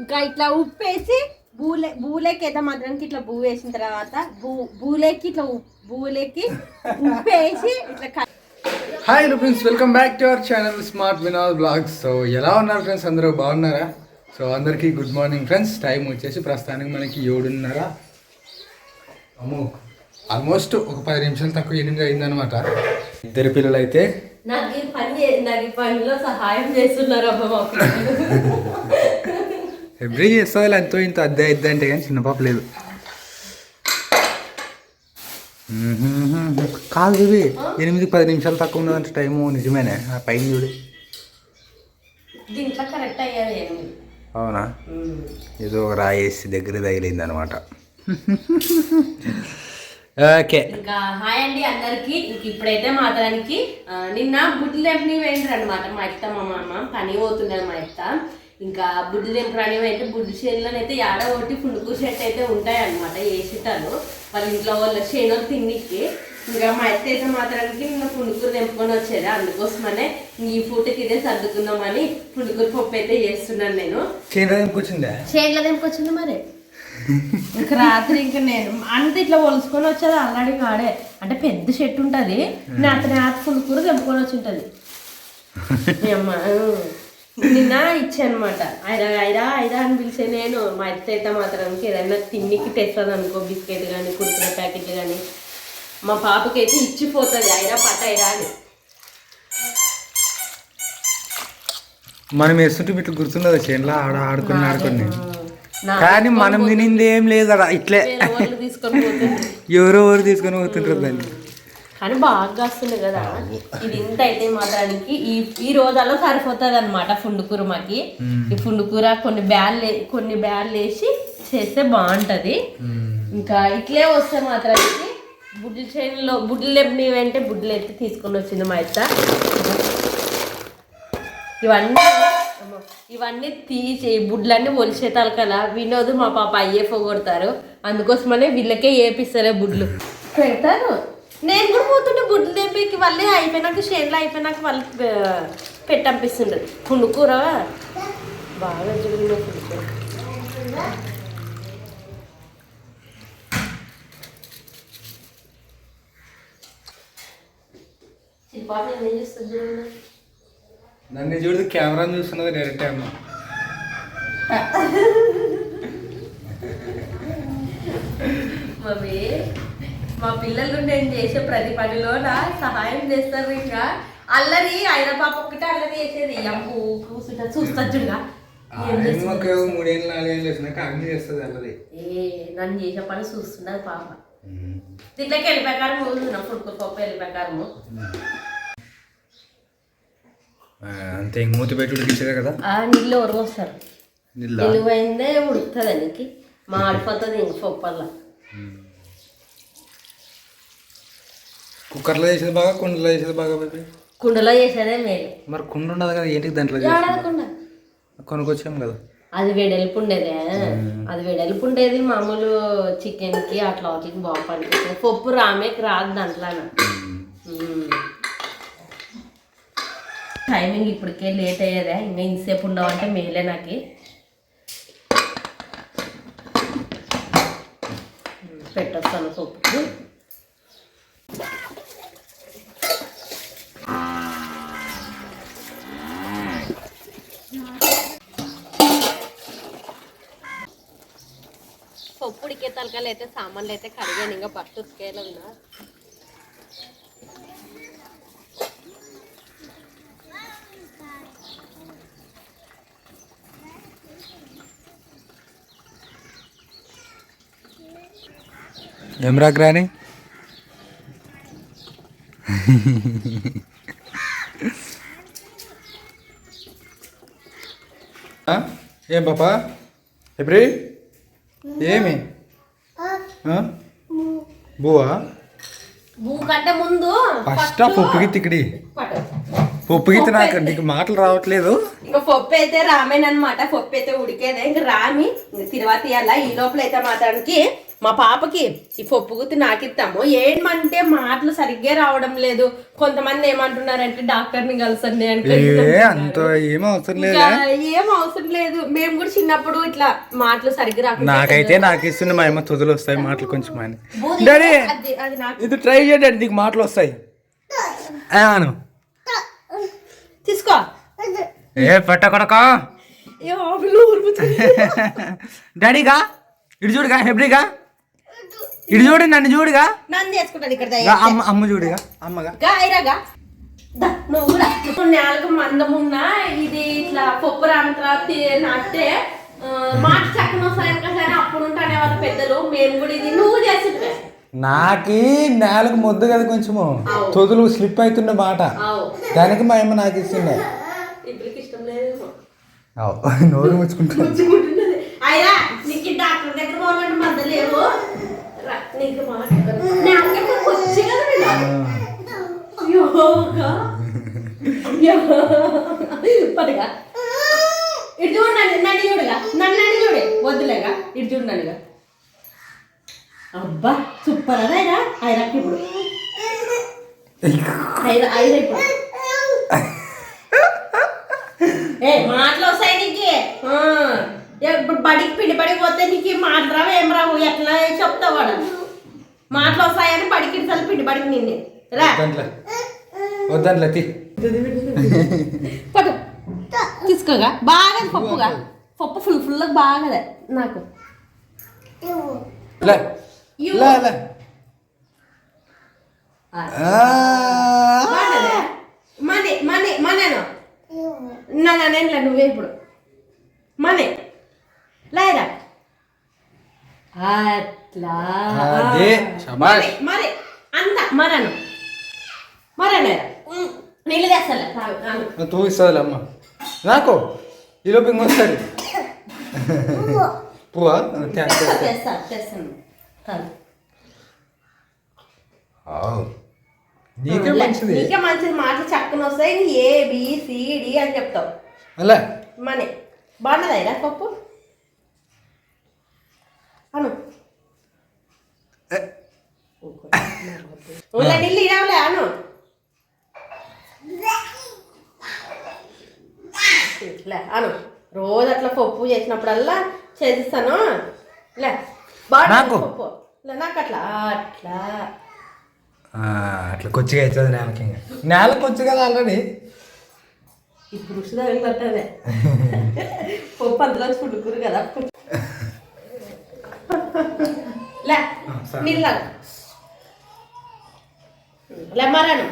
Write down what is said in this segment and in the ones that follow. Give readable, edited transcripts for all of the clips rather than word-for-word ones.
ఇంకా ఇట్లా ఉప్పేసి బూలేకి అయితే మాత్రం ఇట్లా బూ వేసిన తర్వాత బూలేకి ఇట్లా బూలేకి ఉప్పేసి ఇట్లా. Hi friends, welcome back to our channel smart Vinod blogs. So ఎలా ఉన్నారు ఫ్రెండ్స్, అందరూ బాగున్నారా? సో అందరికీ గుడ్ మార్నింగ్ ఫ్రెండ్స్. టైం వచ్చేసి ప్రస్తుతానికి మనకి 7:30. అమ్మో, ఆల్మోస్ట్ ఒక 10 నిమిషాలు తక్కువ 8 అయిందనమాట. ఇద్దరు పిల్లలు అయితే నాకు పనిలో సహాయం చేస్తున్నారు ఎవ్రీ చేస్తుంది ఎంతో ఇంత అద్దె ఇద్ద అంటే కానీ చిన్న పాప లేదు. కాదు ఇవి 8-10 నిమిషాలు తక్కువ ఉన్నదంటే టైము. నిజమేనే, ఆ పైన చూడు. దీంట్లో కరెక్ట్ అయ్యాది. అవునా? ఏదో ఒక రాయేసి దగ్గర తగిలింది అనమాట. ఓకే, ఇంకా హాయ్ అండి అందరికి. ఇంక ఇప్పుడైతే మాత్రానికి నిన్న బుడ్లు తెంపని వేయండి అనమాట. మా అత్త మా మామ పని పోతున్నారు. మా అత్త ఇంకా బుడ్లు తెంపని అయితే బుడ్డు చేనులోనైతే ఏడ ఒకటి పుండుకూరు చెట్టు అయితే ఉంటాయి అనమాట. ఏ చెట్టాలు వాళ్ళ ఇంట్లో వాళ్ళ చేను తిన్నికి. ఇంకా మా అత్త అయితే మాత్రానికి నిన్న పుండుకూరు తెంపుకొని వచ్చేది. అందుకోసమనే ఈ పూటకి ఇదే సర్దుకుందామని పుండుకూరు పప్పు అయితే చేస్తున్నాను నేను. చేనులో తెంపుకొచ్చింది మరి. ఇంకా రాత్రి ఇంకా నేను అంత ఇట్లా ఒలుసుకొని వచ్చేది అల్లాడి కాడే. అంటే పెద్ద చెట్టు ఉంటుంది, అతని పులుకూర తెంపుకొని వచ్చి ఉంటుంది. అమ్మ నిన్న ఇచ్చానమాట. ఐరా అని పిలిచే నేను. మా అత్త అయితే మాత్రం ఏదైనా తిన్నికి తెస్తుంది అనుకో, బిస్కెట్ కానీ కుర్కురే ప్యాకెట్ కానీ. మా పాపకి అయితే ఇచ్చిపోతుంది ఐరా అని. మనం వేస్తుంటే ఇట్లా గుర్తున్నది చేనులో ఆడుకుని కానీ మనం తినింది ఏం లేదు అక్కడ. ఇట్లే ఎవరో తీసుకొని పోతుంటారు దాన్ని. కానీ బాగా వస్తుంది కదా ఇది. ఇంత అయితే మాత్రానికి ఈ రోజాల్లో సరిపోతుంది అనమాట పుండుకూర మాకి. ఈ పుండుకూర కొన్ని బ్యాళ్ళు వేసి చేస్తే బాగుంటది. ఇంకా ఇట్లే వస్తే మాత్రానికి బుడ్ల చేనులో బుడ్లు లేపినవంటే బుడ్లు ఎత్తి తీసుకొని వచ్చింది మా అత్త. ఇవన్నీ తీసి బుడ్లన్నీ ఒలిచేతారు కదా. వినోద్ మా పాప అయ్యేఫో కొడతారు. అందుకోసమనే వీళ్ళకే ఏపిస్తారే బుడ్లు పెడతారు. నేను కూడా పోతుంటే బుడ్లు తెంపేకి వాళ్ళే అయిపోయినాక చేనులో అయిపోయినాక వాళ్ళు పెట్టంపిస్తుండ్రు. పుండుకూర బాగా చూడండి. పుండుకూర చిన్నపాప ఏం చేస్తుంది చూడండి. నన్ను చూడదు, కెమెరాని చూస్తున్నది డైరెక్ట్ అమ్మ. మమ్మీ మా పిల్లలు నేను చేసే ప్రతి పనిలో నా సహాయం చేస్తారు. ఇంకా అల్లరి ఆయన పాప ఒక్కటే అల్లరి చేసేది. కూర్చుంటా చూస్తా చూడగా 3-4 వచ్చినాక అన్ని చేస్తుంది అల్లరి. నన్ను చేసే పని చూస్తున్నది పాప. దీంట్లోకి వెళ్ళిపోయారు చూస్తున్నాం. పుడుకు పప్పు వెళ్ళిపోయారు అంతే. మూతి పెట్టి ఉడికించేదే కదా. నీళ్ళు ఎవరు వస్తారు? నిలువైందే ఉడుకుతుంది నీకు. మాడిపోతుంది ఇంక పప్పల్లా. కుక్కర్లో చేసేది బాగా, కుండలో చేసేది బాగా? కుండలో చేసేదే మేలు. మరి కుండ ఉండదు కదా, ఏంటికి దాంట్లో కొనుక్కొచ్చాం కదా. అది వెడల్పు ఉండేదే. అది వెడల్పు ఉండేది మామూలు చికెన్కి అట్లా వాటికి బాగా పనిచేస్తుంది. పప్పు రామేకి రాదు దాంట్లో. టైమింగ్ ఇప్పటికే లేట్ అయ్యేదే. ఇంకా ఇంతసేపు ఉండవంటే మేలే నాకు. పెట్టొస్తాను పప్పుకి. పప్పు ఉడికే తలకాయలు అయితే సామాన్లు అయితే కడిగాను. ఇంకా బట్ట ఉతికేలా ఉన్నా. ఏం రాని ఏం పాపా ఎప్పుడు ఏమి బువా బూ కంటే ముందు ఫస్ట్ పప్పు గిత్తి పప్పు గిత్తి. నాకు నీకు మాటలు రావట్లేదు. ఇంకా పప్పు అయితే రామేనమాట. పప్పు అయితే ఉడికేదే. ఇంకా రామి తిరువాత ఇవ్వాల. ఈ లోపల అయితే మాత్రానికి మా పాపకి ఈ పప్పు గుత్తి నాకిస్తాము. ఏమంటే మాటలు సరిగ్గా రావడం లేదు. కొంతమంది ఏమంటున్నారంటే డాక్టర్ని కలిసండి అంటే ఏం అవసరం లేదు. మేము కూడా చిన్నప్పుడు ఇట్లా మాటలు సరిగ్గా రాకుండా నాకైతే నాకు ఇస్తున్న మా అమ్మ తుదులు వస్తాయి మాటలు కొంచెం అని డాడీ ఇది ట్రై చేయండి నీకు మాటలు వస్తాయి తీసుకో ఏ పెట్టకొడక డాడీగా ఇటు చూడుగా హెబ్రిగా ఇటు చూడు నన్ను చూడుగా నన్ను చేసుకుంటాను ఇక్కడ అమ్మ చూడుగా అమ్మగా గాయరాగా నువ్వు కూడా నేలకు మందమున్నా ఇది ఇట్లా పప్పు రాని తర్వాత నాటే మాట చక్కన వస్తాయని అప్పుడు ఉంటానే వాళ్ళ పెద్దలు. మేము కూడా ఇది నువ్వు చేస్తుంటే నాకి నేలకు మొద్దు కదా కొంచెము తొదులు స్లిప్ అవుతుండే మాట దానికి మా అమ్మ నాకు ఇస్తుండే. ఇప్పటికి ఇష్టం లేదు నోరు ముచ్చుకుంటుంది. అయ్యా నీకు డాక్టర్ దగ్గర పోవాలంటే మధ్య లేవు నీకు వచ్చి కదా పట్టుగా ఇటు చూడండి నన్ను చూడగా నన్ను చూడే వద్దులేగా ఇటు చూడండిగా. అబ్బా సూపర్ అదేరా ఐరాకి ఇప్పుడు ఐరా ఇప్పుడు ఏ మాటలు వస్తాయి నీకు. ఇప్పుడు బడికి పిండి బడికి పోతే నీకు మాటలు రావు ఏం రావు ఎట్లా చెప్తావు వాడు. మాటలు వస్తాయని బడికి ఇన్సార్లు పిండి బడికి నిన్నే రా వద్దంట్లే పట్టు తీసుకోగా బాగా పప్పుగా పప్పు ఫుల్ బాగా నాకు మనీ మనీ మనను నేనులే నువ్వే ఇప్పుడు మనీ లేరా అట్లా మరి అంత మరను మరనేరా నీళ్ళు తెస్తా తూ ఇస్తుంది అమ్మ నాకు ఈలోపు ఇంకొస్తుంది పువ్వా తెస్తాను నీకే మంచిది మాటలు చక్కన వస్తాయి. ABCD అని చెప్తావు అలా మనీ బాగున్నదా పప్పు అను నీళ్ళు ఇరావులే అను అను రోజు అట్లా పప్పు చేసినప్పుడల్లా చేసిస్తాను లే బాగా పప్పు నాకు అట్లా అట్లా అట్లా కొచ్చిగా అవుతుంది నేలకి నేలకు వచ్చు కదా ఆల్రెడీ ఇప్పుడు రుచి తగిలినట్టదే పప్పు అందులో చుడుకురు కదా లే నీళ్ళ మరాను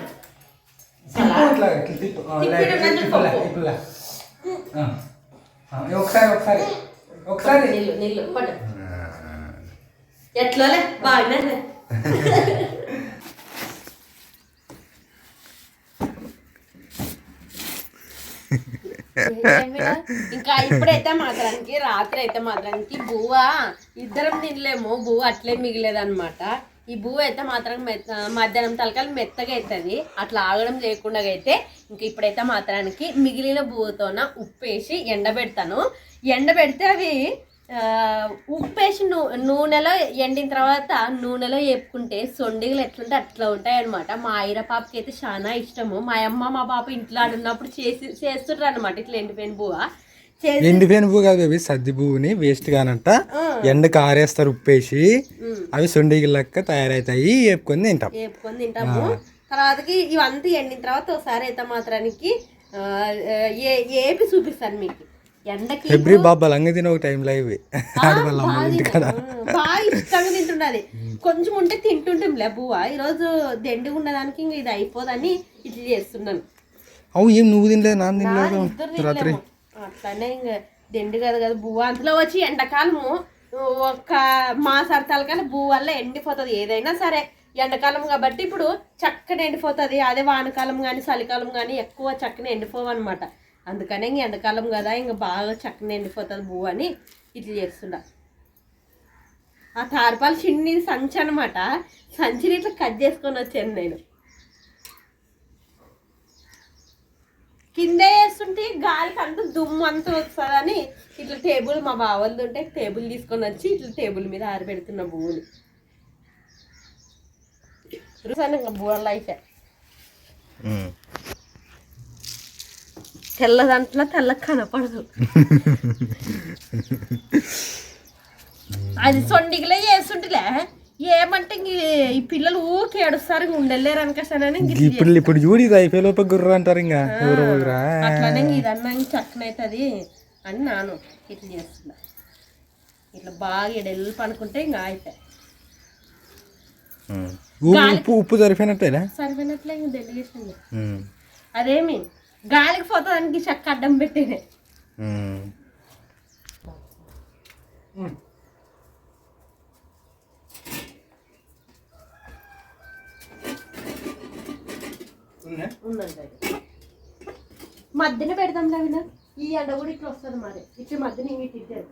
ఒకసారి ఒకసారి నీళ్ళు పట్టు ఎట్లాలే బాగా ఇంకా ఇప్పుడైతే మాత్రానికి రాత్రి అయితే మాత్రానికి బువ్వ ఇద్దరం తినలేము. బువ్వ అట్లే మిగిలేదన్నమాట. ఈ బువ్వ అయితే మాత్రం మధ్యాహ్నం తలకాలు మెత్తగా అవుతుంది. అట్లా ఆగడం లేకుండా అయితే ఇంక ఇప్పుడైతే మాత్రానికి మిగిలిన బువ్వతోన ఉప్పేసి ఎండబెడతాను. ఎండబెడితే అవి ఉప్పేసి నూనెలో ఎండిన తర్వాత నూనెలో వేపుకుంటే సొండిగలు ఎట్లుంటే అట్లా ఉంటాయి అనమాట. మా ఐర పాపకి అయితే చాలా ఇష్టము. మా అమ్మ మా పాప ఇంట్లో ఆడున్నప్పుడు చేస్తుంటారు అనమాట ఇట్లా ఎండిపోయిన బువ్వ. ఎండిపోయిన పువ్వు కాదు బేబీ సద్ది పువ్వుని వేస్ట్ కానంట ఎండకు ఆరేస్తారు ఉప్పేసి అవి సొండిగి లెక్క తయారవుతాయి వేపుకొని తింటాము. తర్వాతకి ఇవంతా ఎండిన తర్వాత ఒకసారి అయితే మాత్రానికి ఏపి చూపిస్తాను మీకు. ఎండకి ఎవ్రీ బాబా లంగ తిన ఒక టైంలో ఇవి బాగా ఇష్టంగా తింటున్నది. కొంచెం ఉంటే తింటుంటాంలే బువ్వ. ఈరోజు దెండిగా ఉండడానికి ఇంకా ఇది అయిపోదని ఇట్లా చేస్తున్నాను. అవు ఏం నువ్వు తినలేదు నాన్న తినలేదు రాత్రి అట్లానే ఇంకా దెండి కదా బువ్వ. అందులో వచ్చి ఎండాకాలము ఒక మాసార్థాల కన్నా బువ్వ వల్ల ఎండిపోతుంది ఏదైనా సరే. ఎండాకాలం కాబట్టి ఇప్పుడు చక్కని ఎండిపోతుంది. అదే వానకాలం కానీ చలికాలం కానీ ఎక్కువ చక్కని ఎండిపోవన్నమాట. అందుకనే ఇంక ఎండాకాలం కదా ఇంకా బాగా చక్కని ఎండిపోతుంది బువ్వ అని ఇట్లా చేస్తుండా. ఆ తారపాలు చిన్ని సంచి అనమాట. సంచిని ఇట్లా కట్ చేసుకొని వచ్చాను నేను. కింద వేస్తుంటే గాలికి అంత దుమ్ము అంతా వస్తుందని ఇట్లా టేబుల్ మా బావలది ఉంటే టేబుల్ తీసుకొని వచ్చి ఇట్లా టేబుల్ మీద ఆరబెడుతున్న పువ్వులు బూరలు అయితే తెల్ల దాంట్లో తెల్ల కనపడదు అది సొండిగిలే చేస్తుంటలే ఏమంటే ఈ పిల్లలు ఊకే ఏడుస్తారు ఉండలేరు అనుకోసానని ఇప్పుడు చూడు ఇది అయిపోయే లోపల గుర్ర అంటారు ఇంకా అట్లానే ఇదన్నా చక్కనైతుంది అని నాను ఇట్లా చేస్తున్నా ఇట్లా బాగా ఎడెల్లు పనుకుంటే ఇంకా అయిపోయి ఉప్పు సరిపోయినట్టేనా సరిపోయినట్లే ఇంకా డెలిగేషన్ అదేమి గాలికి పోతానికి చెక్క అడ్డం పెట్టేనే మధ్యన పెడతాం లేవినా ఈ ఎండ కూడా ఇట్లా వస్తుంది మరి ఇట్లా మధ్యన ఇంక ఇట్టారు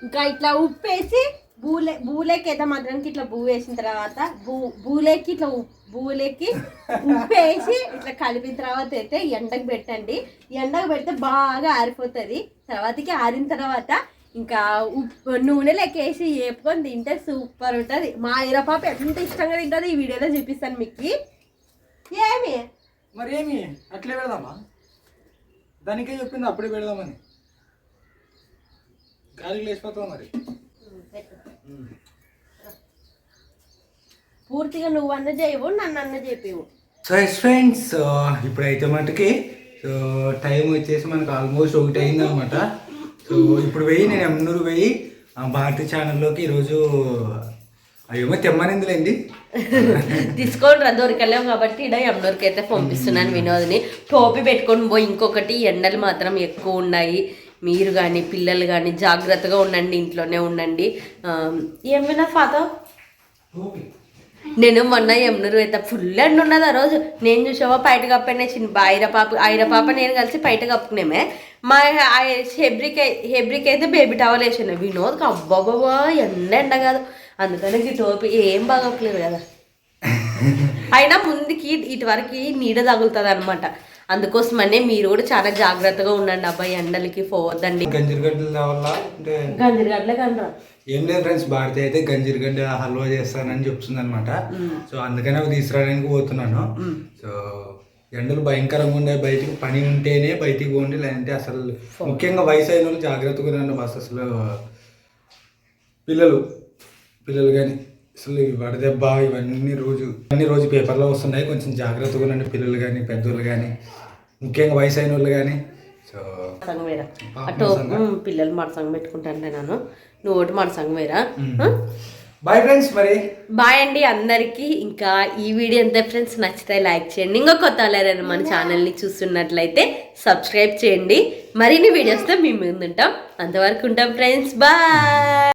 ఇంకా ఇట్లా ఉప్పు వేసి బూలేకి అయితే మధ్యానికి ఇట్లా బూ వేసిన తర్వాత బూలేకి ఇట్లా బూలేకి ఉప్పు వేసి ఇట్లా కలిపిన తర్వాత అయితే ఎండకు పెట్టండి ఎండకు పెడితే బాగా ఆరిపోతుంది తర్వాతకి ఆరిన తర్వాత ఇంకా నూనె లెక్కేసి వేపుకొని తింటే సూపర్ ఉంటుంది మా ఈరపాప ఎంత ఇష్టంగా తింటుంది ఈ వీడియోలో చూపిస్తాను మీకు ఏమి మరి ఏమి అట్లే పెడదామా దానికే చెప్పింది అప్పుడే పెడదామని గాలికి లేచిపోతావు మరి పూర్తిగా నువ్వు అన్న చేయవు నన్ను అన్న చెప్పేవు సో ఫ్రెండ్స్ ఇప్పుడైతే మటుకి సో టైం వచ్చేసి మనకు ఆల్మోస్ట్ 1 అయిందనమాట సో ఇప్పుడు నేను ఎమ్నూరు భారతి ఛానల్లోకి ఈరోజు అయ్యేమో తెమ్మనిందిలేండి తీసుకోండి రా దొరికలేము కాబట్టి ఇక్కడ ఎమ్నూరుకి అయితే పంపిస్తున్నాను వినోద్ని టోపీ పెట్టుకొని పోయి ఇంకొకటి ఎండలు మాత్రం ఎక్కువ ఉన్నాయి మీరు కానీ పిల్లలు కానీ జాగ్రత్తగా ఉండండి ఇంట్లోనే ఉండండి ఏమైనా ఫాదర్ నేను మొన్న ఎమ్నూరు అయితే ఫుల్ ఎండ ఉన్నది ఆ రోజు నేను చూసావా బయట కప్పనే చిన్న ఐర పాప నేను కలిసి బయట కప్పుకునేమే మా హెబ్రికి అయితే బేబీ టవల్ వేసాను వినోద్కి అబ్బాబాబా ఎండ కాదు అందుకని ఈ టోపీ ఏం బాగోట్లేదు కదా అయినా ముందుకి ఇటు వరకు నీడ తగులుతుంది అనమాట అందుకోసమనే మీరు కూడా చాలా జాగ్రత్తగా ఉండండి అబ్బాయి ఎండలకి పోవద్దండి గంజిరగడ్డలు కావాలా అంటే గంజిరగడ్డలే కనరా ఏం లేదు ఫ్రెండ్స్ భారతి అయితే గంజిరగడ్డ హల్వా చేస్తానని చెప్తుంది అనమాట సో అందుకనే అవి తీసుకురావడానికి పోతున్నాను సో ఎండలు భయంకరంగా ఉండే బయటికి పని ఉంటేనే బయటికి పోండి లేదంటే అసలు ముఖ్యంగా వయసు అయిన వాళ్ళు జాగ్రత్తగా ఉండండి బస్ అసలు పిల్లలు కానీ అసలు వడదెబ్బ ఇవన్నీ రోజు పేపర్లో వస్తున్నాయి కొంచెం జాగ్రత్తగా ఉండండి పిల్లలు కానీ పెద్దోళ్ళు కానీ ముఖ్యంగా వయసు అయిన వాళ్ళు కానీ సో పిల్లలు మడసంగ పెట్టుకుంటాను నేను నువ్వు ఒకటి మడసంగ వేరా బాయ్ ఫ్రెండ్స్ మరి బాయ్ అండి అందరికీ ఇంకా ఈ వీడియో ఎంత ఫ్రెండ్స్ నచ్చితే లైక్ చేయండి ఇంకా కొత్త వాళ్ళైనా మన ఛానల్ని చూస్తున్నట్లయితే సబ్స్క్రైబ్ చేయండి మరిన్ని వీడియోస్తో మేము ముందుంటాం అంతవరకు ఉంటాం ఫ్రెండ్స్ బాయ్